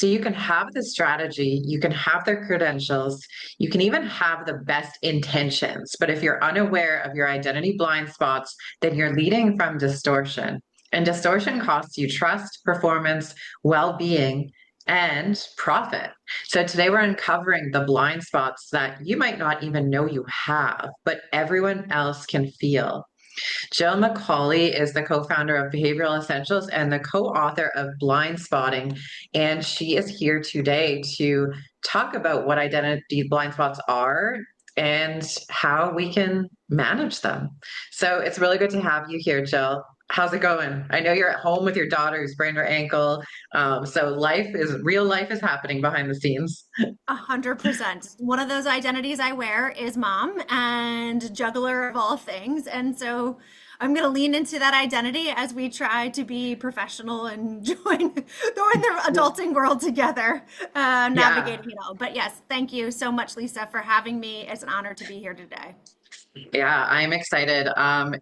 So you can have the strategy, you can have their credentials, you can even have the best intentions. But if you're unaware of your identity blind spots, then you're leading from distortion. And distortion costs you trust, performance, well being, and profit. So today we're uncovering the blind spots that you might not even know you have, but everyone else can feel. Jill Macauley is the co-founder of Behavioral Essentials and the co-author of Blindspotting, and she is here today to talk about what identity blind spots are and how we can manage them. So it's really good to have you here, Jill. How's it going? I know you're at home with your daughter who sprained her ankle. So real life is happening behind the scenes. 100%. One of those identities I wear is mom and juggler of all things. And so I'm going to lean into that identity as we try to be professional and join the adulting world together, Yeah. navigating it all. But yes, thank you so much, Lisa, for having me. It's an honor to be here today. Yeah, I'm excited.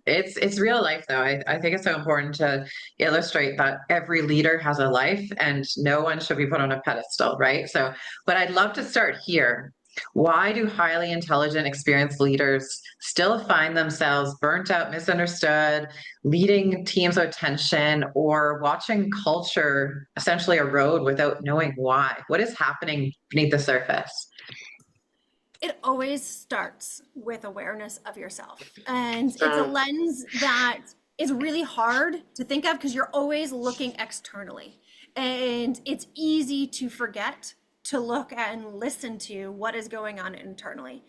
It's real life though. I think it's so important to illustrate that every leader has a life and no one should be put on a pedestal, right? So, but I'd love to start here. Why do highly intelligent, experienced leaders still find themselves burnt out, misunderstood, leading teams with tension, or watching culture essentially erode without knowing why? What is happening beneath the surface? It always starts with awareness of yourself. And it's a lens that is really hard to think of because you're always looking externally. And it's easy to forget to look and listen to what is going on internally.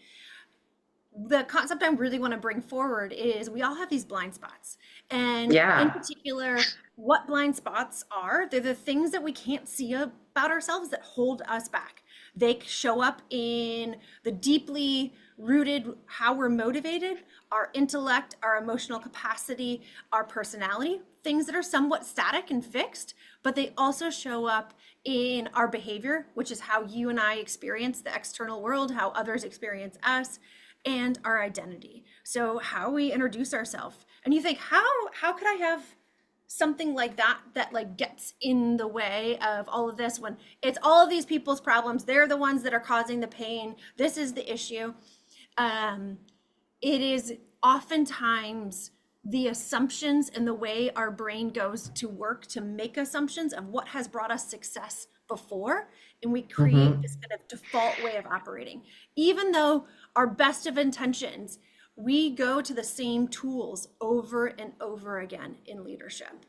The concept I really want to bring forward is we all have these blind spots. And in Yeah. particular, what blind spots are, they're the things that we can't see about ourselves that hold us back. They show up in the deeply rooted how we're motivated, our intellect, our emotional capacity, our personality, things that are somewhat static and fixed, but they also show up in our behavior, which is how you and I experience the external world, how others experience us, and our identity. So how we introduce ourselves. And you think, how could I have something like that like gets in the way of all of this when it's all of these people's problems? They're the ones that are causing the pain. This is the issue. It is oftentimes the assumptions and the way our brain goes to work to make assumptions of what has brought us success before, and we create Hmm. this kind of default way of operating. Even though our best of intentions, we go to the same tools over and over again in leadership.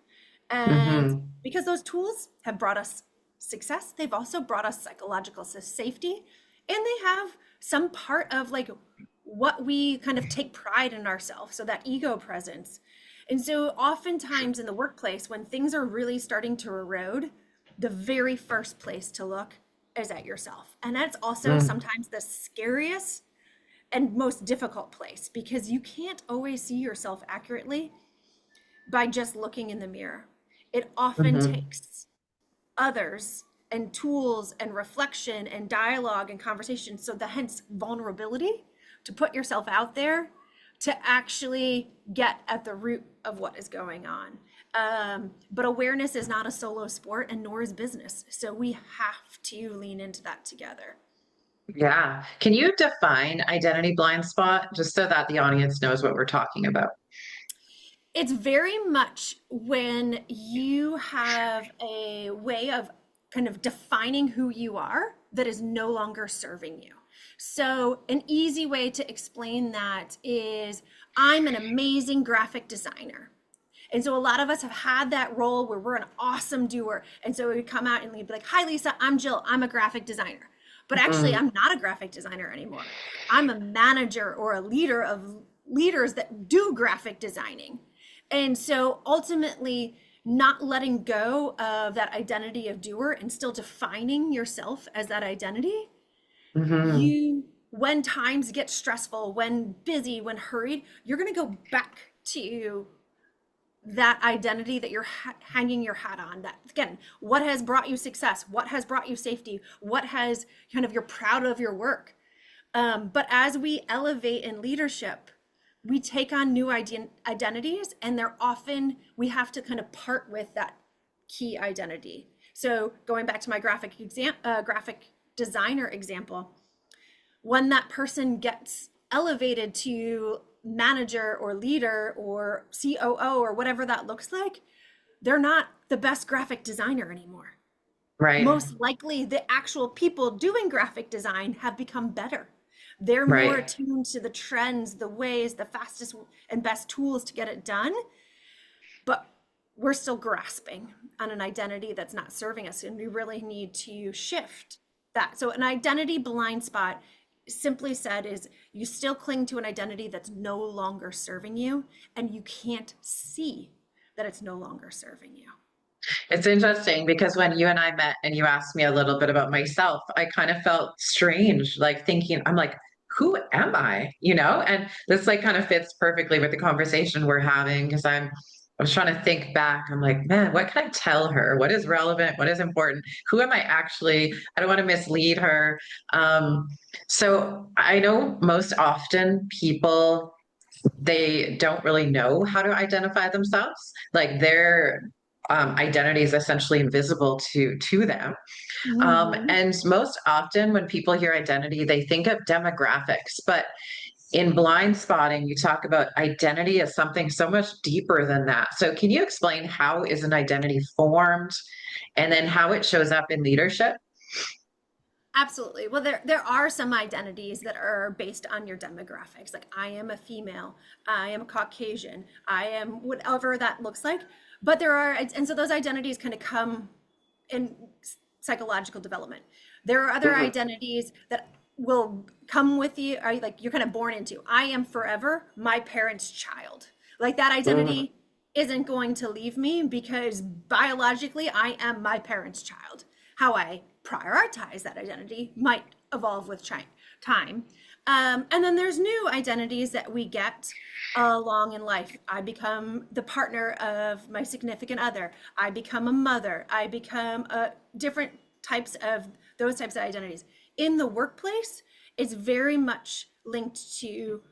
And Hmm. because those tools have brought us success, they've also brought us psychological safety, and they have some part of like what we kind of take pride in ourselves, so that ego presence. And so oftentimes in the workplace, when things are really starting to erode, the very first place to look is at yourself. And that's also sometimes the scariest and most difficult place because you can't always see yourself accurately by just looking in the mirror. It often Hmm. takes others and tools and reflection and dialogue and conversation. So the hence vulnerability to put yourself out there to actually get at the root of what is going on. But awareness is not a solo sport and nor is business. So we have to lean into that together. Yeah. Can you define identity blind spot just so that the audience knows what we're talking about? It's very much when you have a way of kind of defining who you are that is no longer serving you. So, an easy way to explain that is I'm an amazing graphic designer. And so, a lot of us have had that role where we're an awesome doer. And so, we would come out and we'd be like, Hi, Lisa, I'm Jill, I'm a graphic designer. But actually, Mm, I'm not a graphic designer anymore. I'm a manager or a leader of leaders that do graphic designing. And so ultimately, not letting go of that identity of doer and still defining yourself as that identity, hmm. you, when times get stressful, when busy, when hurried, you're going to go back to that identity that you're hanging your hat on. That again, what has brought you success? What has brought you safety? What has kind of you're proud of your work? But as we elevate in leadership, we take on new identities, and they're often we have to kind of part with that key identity. So going back to my graphic designer example, when that person gets elevated to manager or leader or COO or whatever that looks like, they're not the best graphic designer anymore. Right. Most likely, the actual people doing graphic design have become better. They're more Right. attuned to the trends, the ways, the fastest and best tools to get it done. But we're still grasping on an identity that's not serving us, and we really need to shift that. So, an identity blind spot, simply said, is you still cling to an identity that's no longer serving you, and you can't see that it's no longer serving you. It's interesting because when you and I met and you asked me a little bit about myself, I kind of felt strange, like thinking, I'm like, who am I? And this like kind of fits perfectly with the conversation we're having because I was trying to think back. I'm like, man, what can I tell her? What is relevant? What is important? Who am I actually? I don't want to mislead her. Um, so I know most often people they don't really know how to identify themselves. Like their identity is essentially invisible to them. Mm-hmm. And most often, when people hear identity, they think of demographics. But in blind spotting, you talk about identity as something so much deeper than that. So, can you explain how is an identity formed, and then how it shows up in leadership? Absolutely. Well, there are some identities that are based on your demographics. Like I am a female, I am a Caucasian, I am whatever that looks like. But there are, and so those identities kind of come in psychological development. There are other Mhm. identities that will come with you, are like you're kind of born into. I am forever my parents' child. Like that Mhm. identity isn't going to leave me because biologically I am my parents' child. How I prioritize that identity might evolve with time. And then there's new identities that we get along in life. I become the partner of my significant other. I become a mother. I become different types of those types of identities. In the workplace, it's very much linked to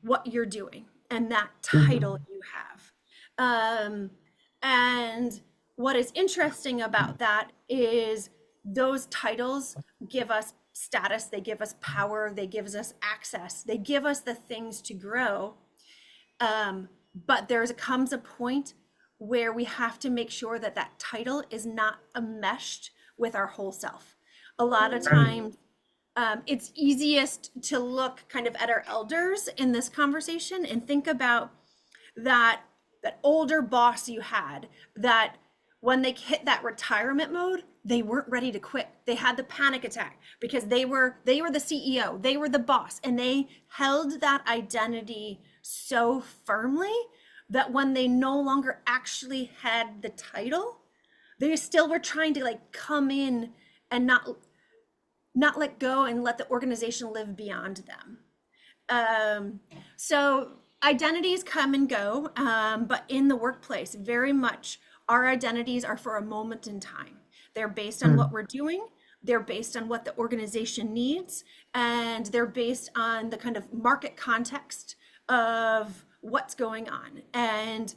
what you're doing and that title Mhm. you have. Um, and what is interesting about that is those titles give us status, they give us power, they give us access, they give us the things to grow. But comes a point where we have to make sure that that title is not enmeshed with our whole self. A lot of times, it's easiest to look kind of at our elders in this conversation and think about that older boss you had that when they hit that retirement mode, they weren't ready to quit. They had the panic attack because they were the CEO, they were the boss, and they held that identity so firmly that when they no longer actually had the title, they still were trying to like come in and not let go and let the organization live beyond them. So identities come and go, but in the workplace, very much our identities are for a moment in time. They're based on what Mhm. we're doing, they're based on what the organization needs, and they're based on the kind of market context of what's going on. And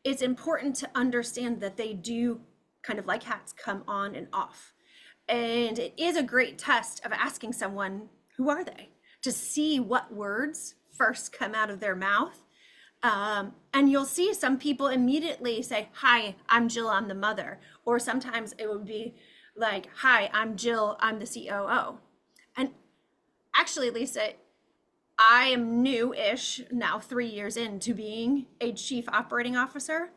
it's important to understand that they do kind of like hats come on and off. And it is a great test of asking someone, who are they? To see what words first come out of their mouth. And you'll see some people immediately say, hi, I'm Jill, I'm the mother. Or sometimes it would be like, hi, I'm Jill, I'm the COO. And actually, Lisa, I am new-ish now, 3 years into being a chief operating officer.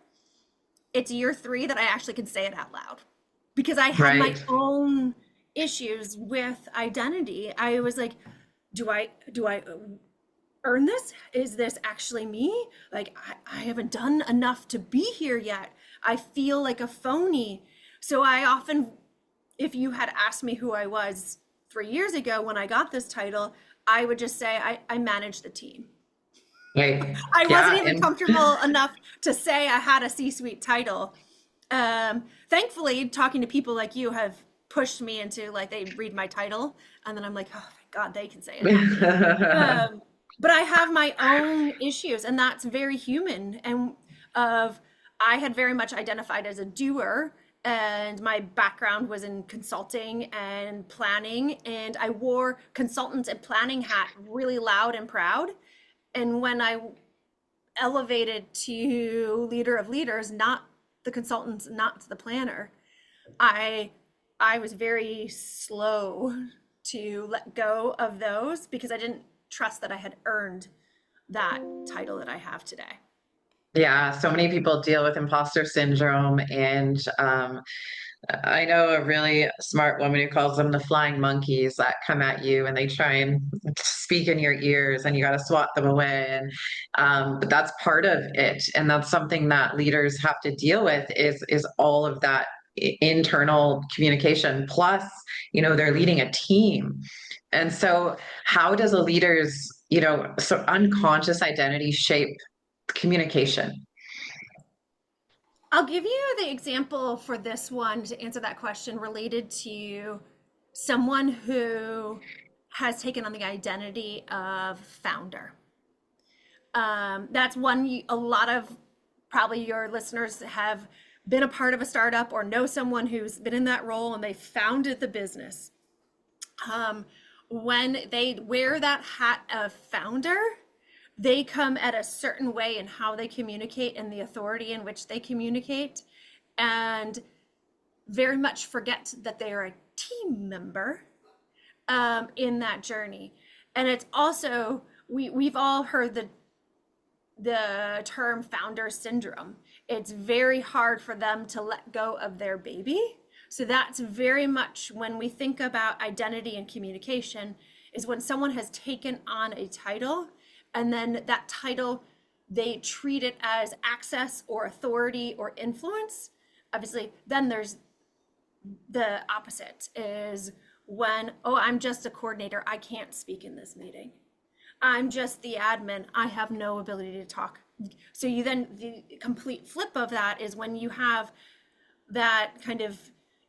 It's year 3 that I actually can say it out loud because I had my Right. own issues with identity. I was like, do I earn this? Is this actually me? Like I haven't done enough to be here yet. I feel like a phony. So I often, if you had asked me who I was 3 years ago when I got this title, I would just say I manage the team. Right. I wasn't Yeah. even And comfortable enough to say I had a C-suite title. Thankfully, talking to people like you have pushed me into like they read my title, and then I'm like, oh thank God they can say it, not me. But I have my own issues, and that's very human. And of I had very much identified as a doer, and my background was in consulting and planning, and I wore consultant and planning hat really loud and proud. And when I elevated to leader of leaders, not the consultants, not the planner, I I was very slow to let go of those because I didn't trust that I had earned that title that I have today. Yeah, so many people deal with imposter syndrome, and I know a really smart woman who calls them the flying monkeys that come at you and they try and speak in your ears, and you got to swat them away. And but that's part of it, and that's something that leaders have to deal with is all of that internal communication. Plus, they're leading a team, and so how does a leader's so unconscious identity shape communication? I'll give you the example for this one to answer that question related to someone who has taken on the identity of founder. That's one a lot of probably your listeners have been a part of a startup or know someone who's been in that role and they founded the business. When they wear that hat of founder, they come at a certain way in how they communicate and the authority in which they communicate, and very much forget that they are a team member in that journey. And it's also, we've all heard the term founder syndrome. It's very hard for them to let go of their baby. So that's very much when we think about identity and communication, is when someone has taken on a title and then that title, they treat it as access or authority or influence. Obviously, then there's the opposite, is when, oh, I'm just a coordinator, I can't speak in this meeting. I'm just the admin, I have no ability to talk. So you then, the complete flip of that is when you have that kind of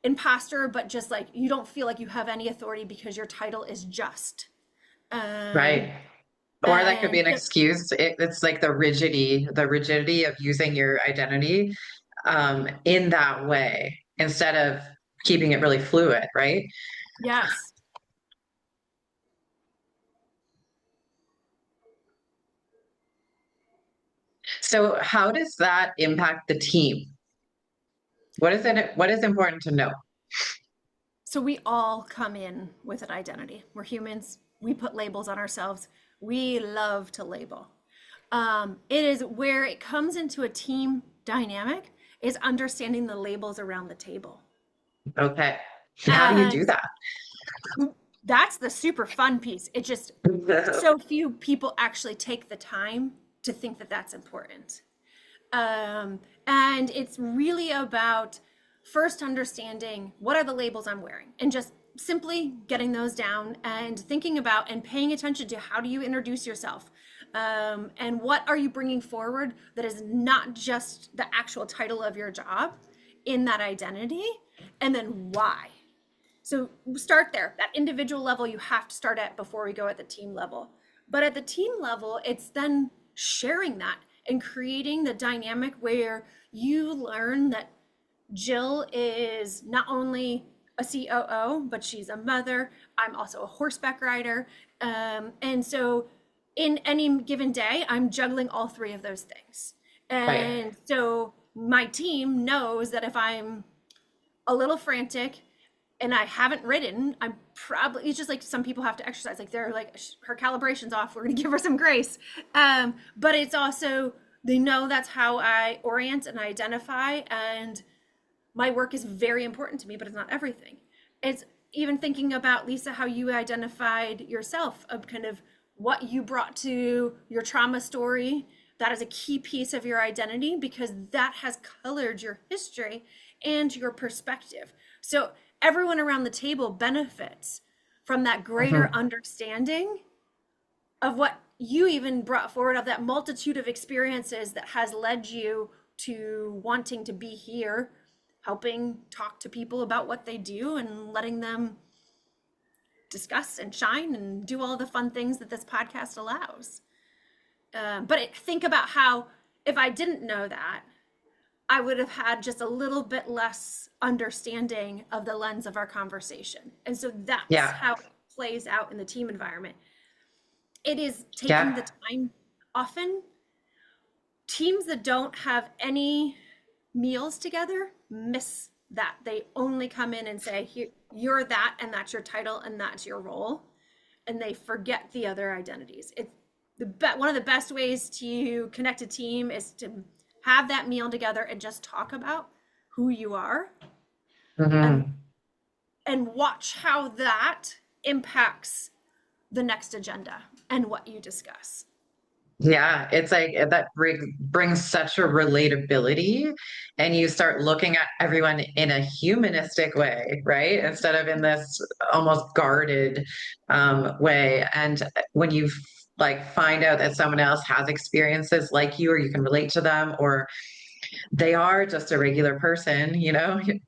imposter, but just like you don't feel like you have any authority because your title is just. Right. Or that could be And an excuse. It's like the rigidity of using your identity in that way instead of keeping it really fluid, right? yes. So how does that impact the team? What is important to know? So we all come in with an identity. We're humans. We put labels on ourselves. We love to label. It is where it comes into a team dynamic is understanding the labels around the table. Okay. How do you do And that? that's the super fun piece. It just, so few people actually take the time to think that that's important. And it's really about first understanding what are the labels I'm wearing and just simply getting those down and thinking about and paying attention to how do you introduce yourself, and what are you bringing forward that is not just the actual title of your job in that identity, and then why. So start there. That individual level you have to start at before we go at the team level. But at the team level, it's then sharing that and creating the dynamic where you learn that Jill is not only a COO, but she's a mother. I'm also a horseback rider. And so in any given day, I'm juggling all three of those things. Right. And so my team knows that if I'm a little frantic and I haven't ridden, I'm probably, it's just like some people have to exercise. Like they're like, her calibration's off. We're going to give her some grace. But it's also, they know that's how I orient and identify. And my work is very important to me, but it's not everything. It's even thinking about, Lisa, how you identified yourself, of kind of what you brought to your trauma story. That is a key piece of your identity because that has colored your history and your perspective. So everyone around the table benefits from that greater Mhm. understanding of what you even brought forward, of that multitude of experiences that has led you to wanting to be here, helping talk to people about what they do and letting them discuss and shine and do all the fun things that this podcast allows. Think about how, if I didn't know that, I would have had just a little bit less understanding of the lens of our conversation. And so that's Yeah. how it plays out in the team environment. It is taking the Yeah. time. Often teams that don't have any meals together miss that. They only come in and say, you're that, and that's your title, and that's your role. And they forget the other identities. It's one of the best ways to connect a team is to have that meal together and just talk about who you are, and Mhm. watch how that impacts the next agenda and what you discuss. Yeah, it's like that brings such a relatability, and you start looking at everyone in a humanistic way, right? Instead of in this almost guarded way. And when you like find out that someone else has experiences like you, or you can relate to them, or they are just a regular person,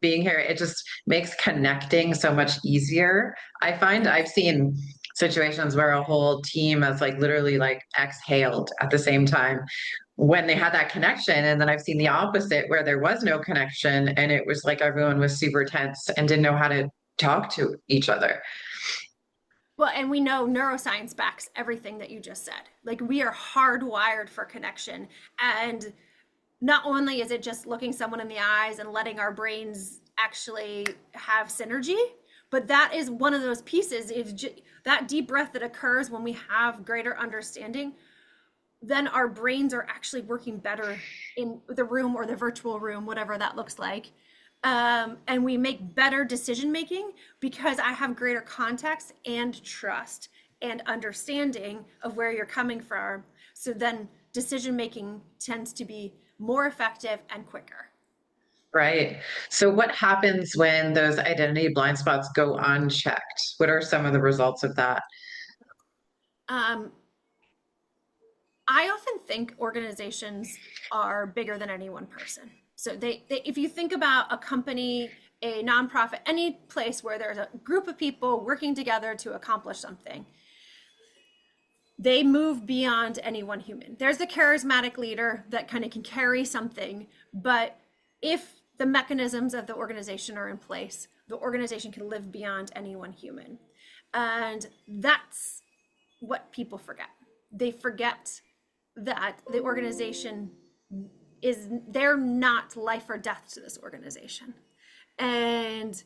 being here, it just makes connecting so much easier. I find I've seen situations where a whole team has like literally like exhaled at the same time when they had that connection. And then I've seen the opposite where there was no connection and it was like everyone was super tense and didn't know how to talk to each other. Well, and we know neuroscience backs everything that you just said. Like we are hardwired for connection. And not only is it just looking someone in the eyes and letting our brains actually have synergy, but that is one of those pieces. If that deep breath that occurs when we have greater understanding, then our brains are actually working better in the room or the virtual room, whatever that looks like. And we make better decision making because I have greater context and trust and understanding of where you're coming from. So then decision making tends to be more effective and quicker. Right. So what happens when those identity blind spots go unchecked? What are some of the results of that? Um, I often think organizations are bigger than any one person. So if you think about a company, a nonprofit, any place where there's a group of people working together to accomplish something, they move beyond any one human. There's the charismatic leader that kind of can carry something, but if the mechanisms of the organization are in place, the organization can live beyond any one human. And that's what people forget. They forget that the organization they're not life or death to this organization. And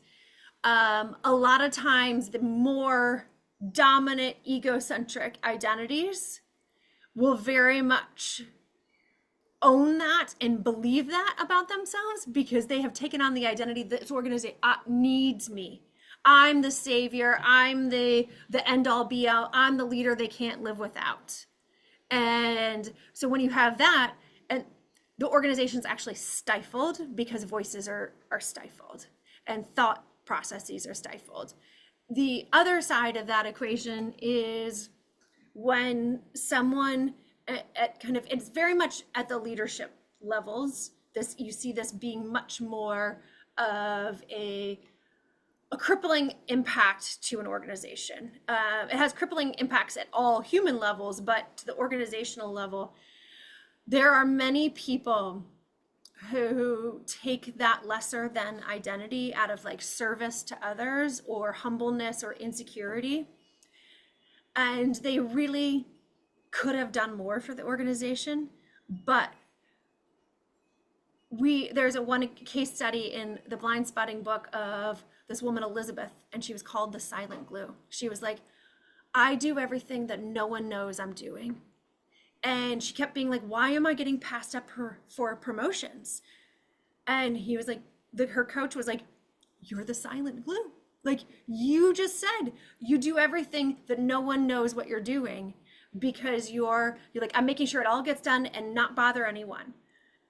a lot of times, the more dominant egocentric identities will very much own that and believe that about themselves because they have taken on the identity that this organization needs me. I'm the savior. I'm the end all be all. I'm the leader they can't live without. And so when you have that, and the organization's actually stifled because voices are stifled and thought processes are stifled. The other side of that equation is when someone at kind of, it's very much at the leadership levels, this you see this being much more of a crippling impact to an organization. It has crippling impacts at all human levels, but to the organizational level, there are many people who take that lesser than identity out of like service to others or humbleness or insecurity. And they really could have done more for the organization, but there's one case study in the Blindspotting book of this woman Elizabeth, and she was called the silent glue. She was like, I do everything that no one knows I'm doing. And she kept being like, why am I getting passed up for promotions? And he was like, her coach was like, you're the silent glue. Like you just said, you do everything that no one knows what you're doing because you're like, I'm making sure it all gets done and not bother anyone.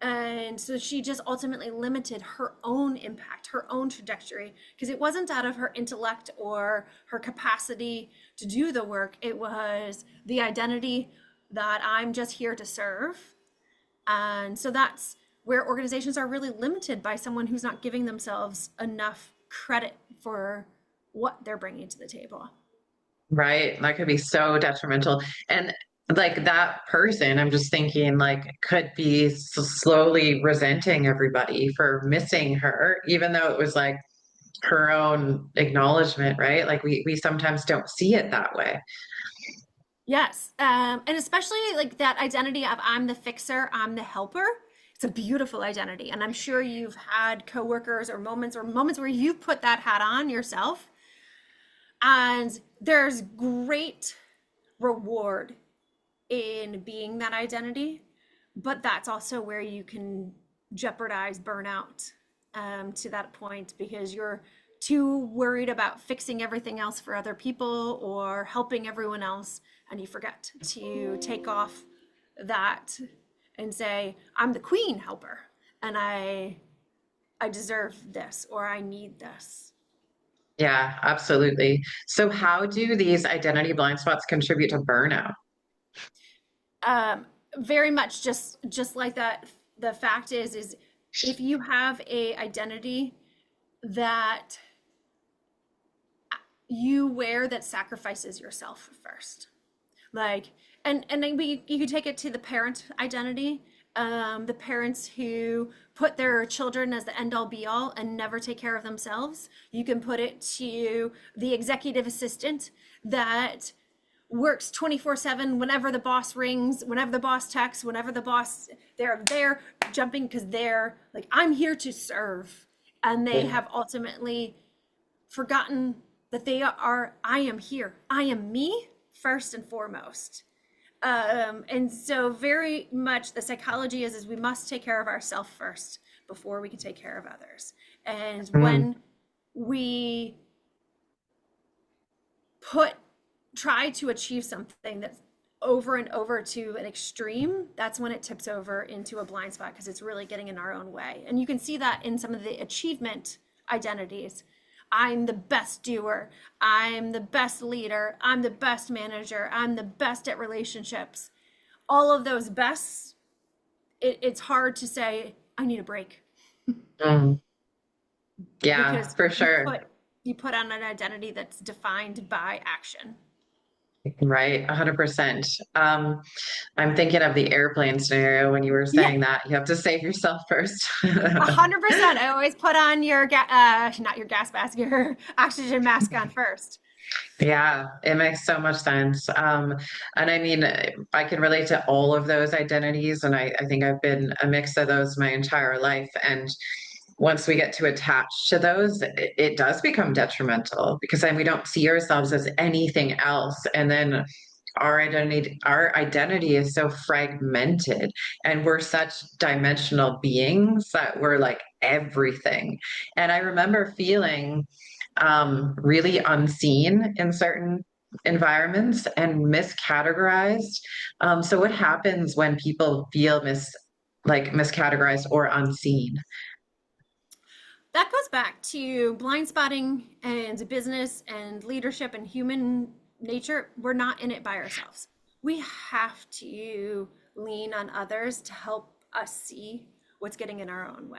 And so she just ultimately limited her own impact, her own trajectory, because it wasn't out of her intellect or her capacity to do the work. It was the identity that I'm just here to serve. And so that's where organizations are really limited by someone who's not giving themselves enough credit for what they're bringing to the table. Right. That could be so detrimental. And like that person, I'm just thinking like could be slowly resenting everybody for missing her, even though it was like her own acknowledgement, right? Like we sometimes don't see it that way. Yes. And especially like that identity of I'm the fixer, I'm the helper. It's a beautiful identity. And I'm sure you've had coworkers or moments where you've put that hat on yourself. And there's great reward in being that identity, but that's also where you can jeopardize burnout to that point because you're too worried about fixing everything else for other people or helping everyone else, and you forget to take off that and say, I'm the queen helper, and I deserve this or I need this. Yeah, absolutely. So how do these identity blind spots contribute to burnout? um, Very much just like that. The fact is if you have a identity that you wear that sacrifices yourself first, like, and then you could take it to the parent identity, the parents who put their children as the end all be all and never take care of themselves. You can put it to the executive assistant that works 24/7 whenever the boss rings, whenever the boss texts, whenever the boss, they're there jumping because they're like, I'm here to serve. And they have ultimately forgotten that they are, I am here. I am me first and foremost. And so very much the psychology is we must take care of ourselves first before we can take care of others. And Mm, when we put try to achieve something that's over and over to an extreme, that's when it tips over into a blind spot because it's really getting in our own way. And you can see that in some of the achievement identities. I'm the best doer. I'm the best leader. I'm the best manager. I'm the best at relationships. All of those bests, it's hard to say, I need a break mm. Yeah, because for sure. you put on an identity that's defined by action. Right, 100%. I'm thinking of the airplane scenario when you were Yeah, saying that you have to save yourself first. 100%. I always put on your not your gas mask, your oxygen mask on first. Yeah, it makes so much sense. And I mean, I can relate to all of those identities, and I think I've been a mix of those my entire life. And once we get too attached to those, it does become detrimental because then we don't see ourselves as anything else. And then our identity is so fragmented, and we're such dimensional beings that we're like everything. And I remember feeling really unseen in certain environments and miscategorized. So what happens when people feel miscategorized or unseen? That goes back to blind spotting and business and leadership and human nature. We're not in it by ourselves. We have to lean on others to help us see what's getting in our own way.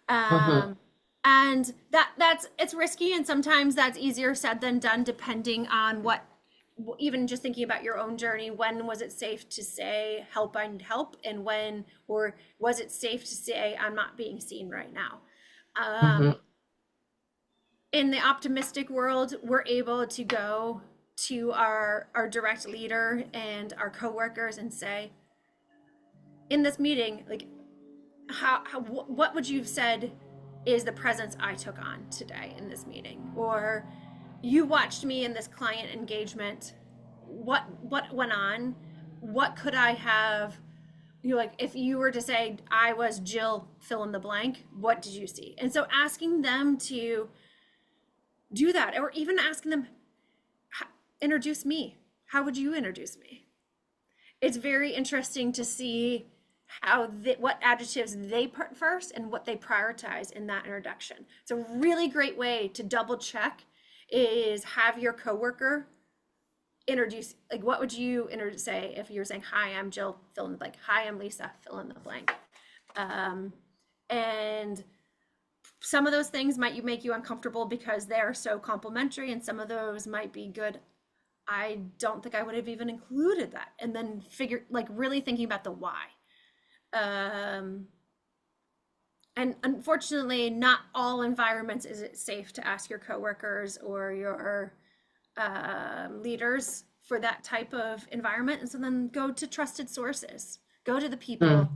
Mhm. Um, and that's it's risky, and sometimes that's easier said than done, depending on what. Even just thinking about your own journey, when was it safe to say help, I need help, and when, or was it safe to say I'm not being seen right now? Mhm. um, in the optimistic world, we're able to go to our direct leader and our coworkers and say, in this meeting, like, what would you have said is the presence I took on today in this meeting? Or you watched me in this client engagement. What went on? What could I have, you like, if you were to say I was Jill, fill in the blank, what did you see? And so asking them to do that, or even asking them, introduce me. How would you introduce me? It's very interesting to see what adjectives they put first and what they prioritize in that introduction. It's a really great way to double check is have your coworker introduce, like, what would you say if you're saying, hi, I'm Jill, fill in the blank. Hi, I'm Lisa, fill in the blank. Um, and some of those things might make you uncomfortable because they're so complimentary, and some of those might be good I don't think I would have even included that. And then really thinking about the why. Um, and unfortunately, not all environments is it safe to ask your coworkers or your leaders for that type of environment. And so then go to trusted sources, go to the people Mm,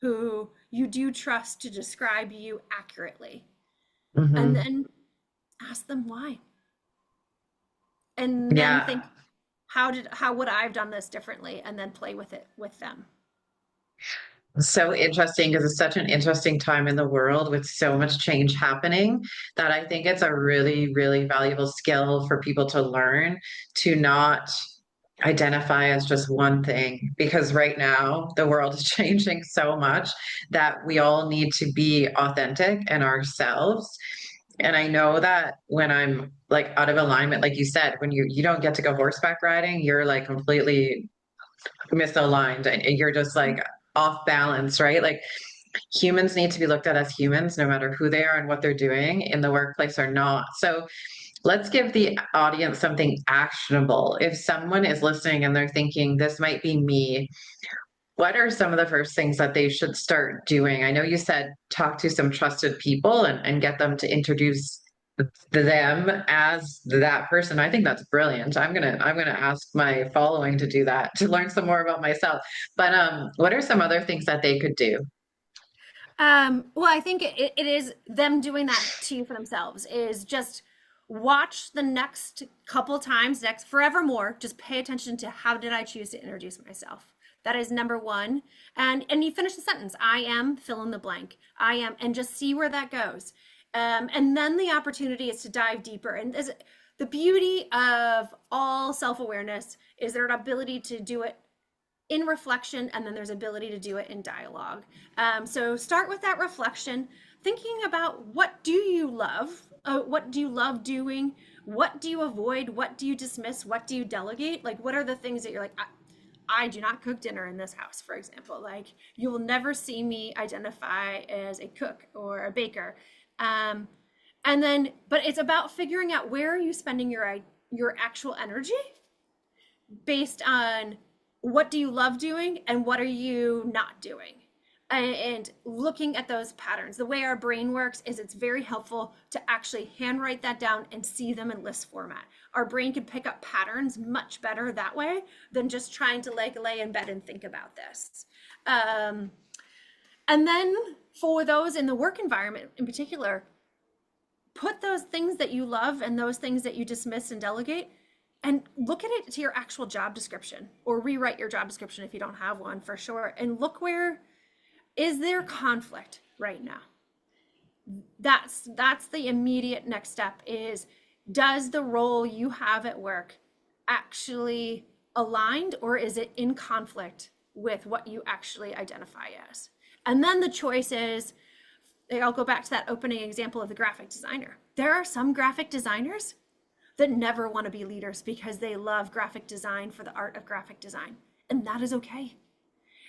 who you do trust to describe you accurately, and hmm. then ask them why. And then Yeah. think, how would I have done this differently? And then play with it with them. So interesting because it's such an interesting time in the world with so much change happening that I think it's a really, really valuable skill for people to learn to not identify as just one thing. Because right now the world is changing so much that we all need to be authentic and ourselves. And I know that when I'm like out of alignment, like you said, when you don't get to go horseback riding, you're like completely misaligned and you're just like off balance, right? Like humans need to be looked at as humans, no matter who they are and what they're doing in the workplace or not. So let's give the audience something actionable. If someone is listening and they're thinking, this might be me, what are some of the first things that they should start doing? I know you said talk to some trusted people and get them to introduce them as that person. I think that's brilliant. I'm gonna ask my following to do that to learn some more about myself. But what are some other things that they could do? Well, I think it is them doing that to you for themselves is just watch the next couple times, next forevermore. Just pay attention to how did I choose to introduce myself. That is number one. And you finish the sentence. I am fill in the blank. I am, and just see where that goes. And then the opportunity is to dive deeper. And the beauty of all self-awareness is their ability to do it in reflection, and then there's ability to do it in dialogue. So start with that reflection, thinking about what do you love, what do you love doing, what do you avoid, what do you dismiss, what do you delegate, like what are the things that you're like, I do not cook dinner in this house, for example. Like you will never see me identify as a cook or a baker. And then, but it's about figuring out where are you spending your actual energy based on what do you love doing and what are you not doing, and looking at those patterns. The way our brain works is it's very helpful to actually handwrite that down and see them in list format. Our brain can pick up patterns much better that way than just trying to like lay in bed and think about this. And then for those in the work environment in particular, put those things that you love and those things that you dismiss and delegate and look at it to your actual job description, or rewrite your job description if you don't have one for sure, and look where is there conflict right now. That's the immediate next step is, does the role you have at work actually aligned, or is it in conflict with what you actually identify as? And then the choice is, I'll go back to that opening example of the graphic designer. There are some graphic designers that never want to be leaders because they love graphic design for the art of graphic design. And that is okay.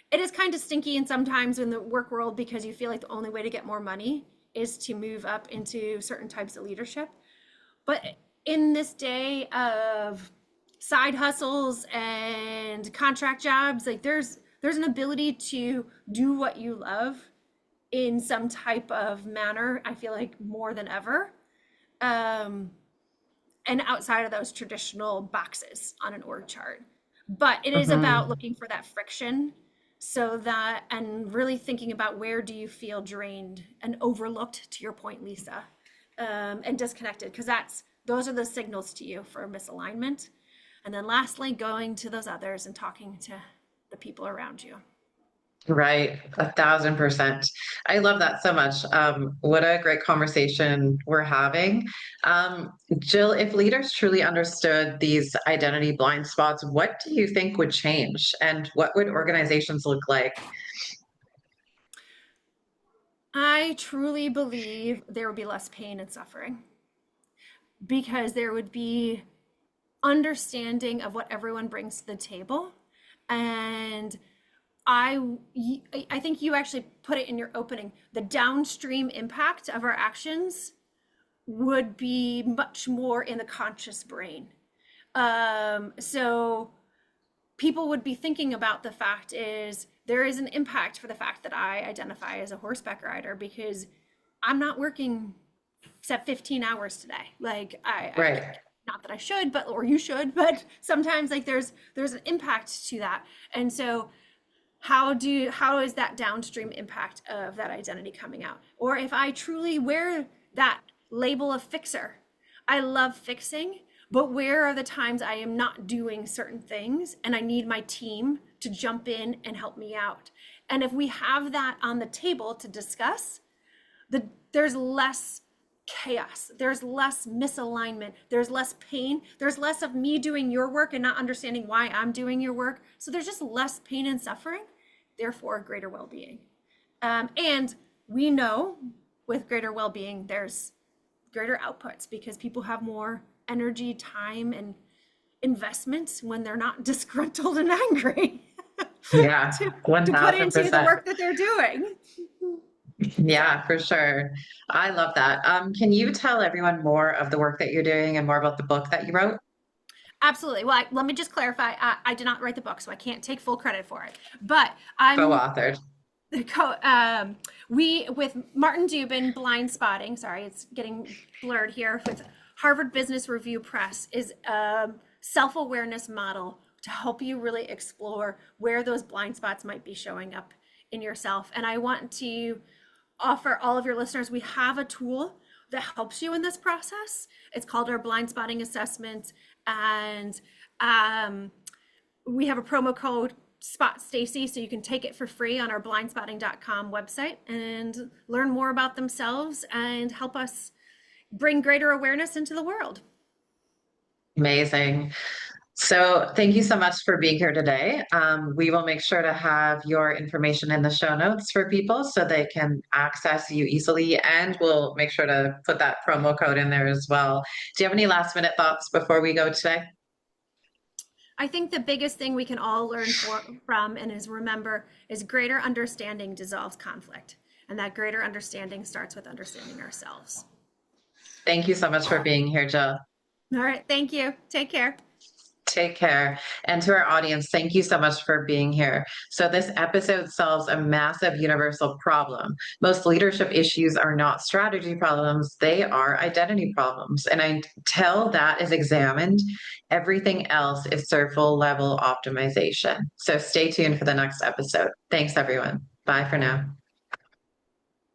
It is kind of stinky and sometimes in the work world because you feel like the only way to get more money is to move up into certain types of leadership. But in this day of side hustles and contract jobs, like there's an ability to do what you love in some type of manner, I feel like more than ever. And outside of those traditional boxes on an org chart. But it is about Hmm. looking for that friction, so that, and really thinking about where do you feel drained and overlooked, to your point, Lisa, and disconnected, because those are the signals to you for misalignment. And then lastly, going to those others and talking to the people around you. Right, 1,000%. I love that so much. What a great conversation we're having. Jill, if leaders truly understood these identity blind spots, what do you think would change and what would organizations look like? I truly believe there would be less pain and suffering because there would be understanding of what everyone brings to the table. And I I think you actually put it in your opening. The downstream impact of our actions would be much more in the conscious brain. So people would be thinking about the fact is there is an impact for the fact that I identify as a horseback rider because I'm not working except 15 hours today. Like Right. not that I should, but or you should, but sometimes like there's an impact to that. And so how is that downstream impact of that identity coming out? Or if I truly wear that label of fixer, I love fixing, but where are the times I am not doing certain things and I need my team to jump in and help me out? And if we have that on the table to discuss, there's less chaos, there's less misalignment, there's less pain, there's less of me doing your work and not understanding why I'm doing your work. So there's just less pain and suffering, therefore greater well-being. And we know with greater well-being, there's greater outputs because people have more energy, time, and investment when they're not disgruntled and angry Yeah, to put into the 1000%. work that they're doing. Yeah, for sure. I love that. Can you tell everyone more of the work that you're doing and more about the book that you wrote? Absolutely. Well, let me just clarify. I did not write the book, so I can't take full credit for it. But I'm Co-authored. we with Martin Dubin, Blindspotting. Sorry, it's getting blurred here. With Harvard Business Review Press is a self-awareness model to help you really explore where those blind spots might be showing up in yourself. And I want to offer all of your listeners, we have a tool that helps you in this process. It's called our blind spotting assessment. And we have a promo code Spot Stacy, so you can take it for free on our blindspotting.com website and learn more about themselves and help us bring greater awareness into the world. Amazing. So thank you so much for being here today. We will make sure to have your information in the show notes for people so they can access you easily, and we'll make sure to put that promo code in there as well. Do you have any last minute thoughts before we go today? I think the biggest thing we can all learn from and is remember is greater understanding dissolves conflict. And that greater understanding starts with understanding ourselves. Thank you so much for being here, Jill. All right. Thank you. Take care. Take care. And to our audience, thank you so much for being here. So, this episode solves a massive universal problem. Most leadership issues are not strategy problems, they are identity problems. And until that is examined, everything else is surface level optimization. So, stay tuned for the next episode. Thanks, everyone. Bye for now.